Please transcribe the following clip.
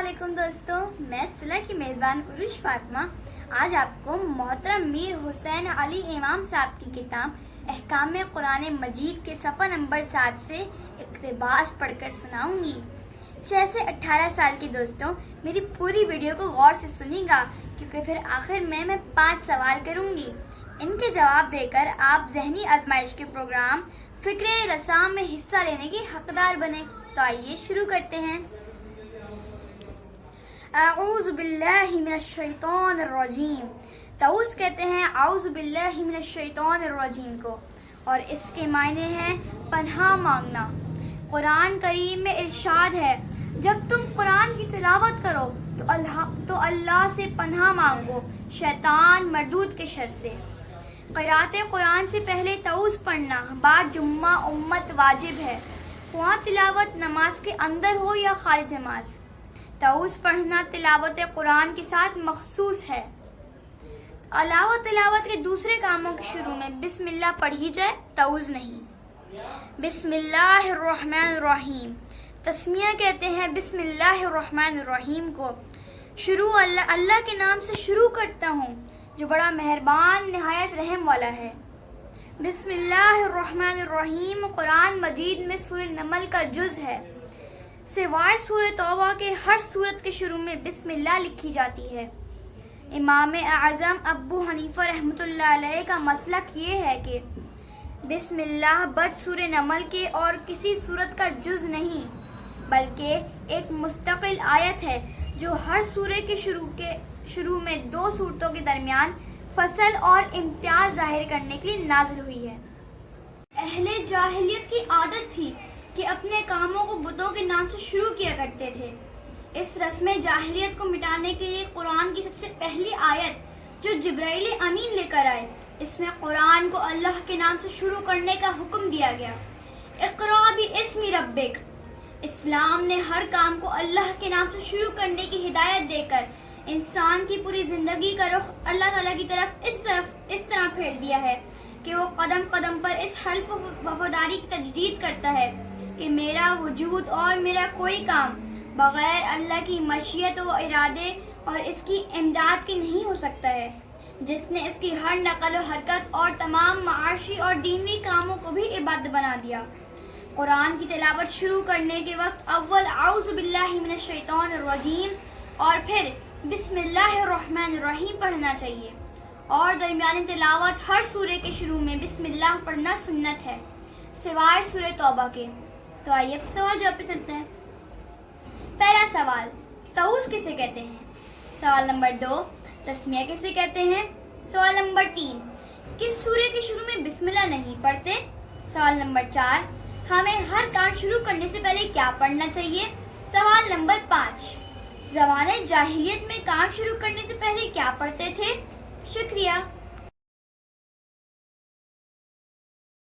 अस्सलामुअलैकुम दोस्तों, मैं सिला की मेज़बान उरुश फातिमा आज आपको मोहतरम मीर हुसैन अली इमाम साहब की किताब अहकाम कुरान मजीद के सफ़ा नंबर 7 से इक़्तिबास पढ़कर सुनाऊंगी। 6 से 18 साल के दोस्तों मेरी पूरी वीडियो को गौर से सुनिएगा, क्योंकि फिर आखिर में मैं 5 सवाल करूंगी। इनके जवाब देकर आप ज़हनी आजमाइश के प्रोग्राम फ़िक्रे रसाम में हिस्सा लेने के हकदार बने। तो आइए शुरू करते हैं। आऊज़ु बिल्लाहि मिनश शैतानिर रजीम। ताऊस कहते हैं आऊज़ु बिल्लाहि मिनश शैतानिर रजीम को, और इसके मायने हैं पनाह मांगना। कुरान करीम में इरशाद है, जब तुम कुरान की तिलावत करो तो अल्लाह से पनाह मांगो शैतान मरदूद के शर से। क़िराअत कुरान से पहले ताऊस पढ़ना बाद जुम्मा उम्मत वाजिब है, वहाँ तिलावत नमाज के अंदर हो या खारिज नमाज। ताऊस पढ़ना तिलावत कुरान के साथ मखसूस है। अलावा तिलावत के दूसरे कामों के शुरू में बिस्मिल्लाह पढ़ी जाए, ताऊस नहीं। बिस्मिल्लाहिर्रहमानिर्रहीम तस्मिया कहते हैं बिस्मिल्लाहिर्रहमानिर्रहीम को। शुरू अल्लाह के नाम से शुरू करता हूँ जो बड़ा मेहरबान निहायत रहम वाला है। बिस्मिल्लाहिर्रहमानिर्रहीम कुरान मजीद में सूरह नमल का जुज़ है। सिवाय सूरह तौबा के हर सूरत के शुरू में बिस्मिल्लाह लिखी जाती है। इमाम आज़म अबू हनीफा रहमतुल्लाह अलैह का मसलक ये है कि बिस्मिल्लाह बद सूरह नमल के और किसी सूरत का जुज़ नहीं, बल्कि एक मुस्तकिल आयत है जो हर सूरह के शुरू में 2 सूरतों के दरमियान फसल और इम्तियाज जाहिर करने के लिए नाजिल हुई है। अहले जाहिलियत की आदत थी कि अपने कामों को बुतों के नाम से शुरू किया करते थे। इस रस्म जाहिलियत को मिटाने के लिए कुरान की सबसे पहली आयत जो जिब्राइल अमीन लेकर आए, इसमें कुरान को अल्लाह के नाम से शुरू करने का हुक्म दिया गया। इक़रा बिइस्मि रब्बिक। इस्लाम ने हर काम को अल्लाह के नाम से शुरू करने की हिदायत देकर इंसान की पूरी जिंदगी का रुख अल्लाह ताला की तरफ इस तरह फेर दिया है कि वो कदम कदम पर इस हल्फ वफादारी की तजदीद करता है कि मेरा वजूद और मेरा कोई काम बगैर अल्लाह की मशीयत व इरादे और इसकी इमदाद के नहीं हो सकता है, जिसने इसकी हर नकल व हरकत और तमाम माशी और दीनी कामों को भी इबादत बना दिया। कुरान की तिलावत शुरू करने के वक्त अव्वल आऊज़ु बिल्लाहि मिनश शैतानिर रजीम और फिर बिस्मिल्लाहिर्रहमानिर्रहीम पढ़ना चाहिए, और दरमियानी तिलावत हर सूरह के शुरू में बिस्मिल्लाह पढ़ना सुन्नत है, सिवाय सूरह तौबा के। तो आइए अब सवाल जवाब पे चलते हैं। पहला सवाल, ताऊस किसे कहते हैं? सवाल नंबर 2, तस्मिया किसे कहते हैं? सवाल नंबर 3, किस सूरह के शुरू में बिस्मिल्लाह नहीं पढ़ते? सवाल नंबर 4, हमें हर काम शुरू करने से पहले क्या पढ़ना चाहिए? सवाल नंबर 5, ज़माने जाहिलियत में काम शुरू करने से पहले क्या पढ़ते थे? शुक्रिया।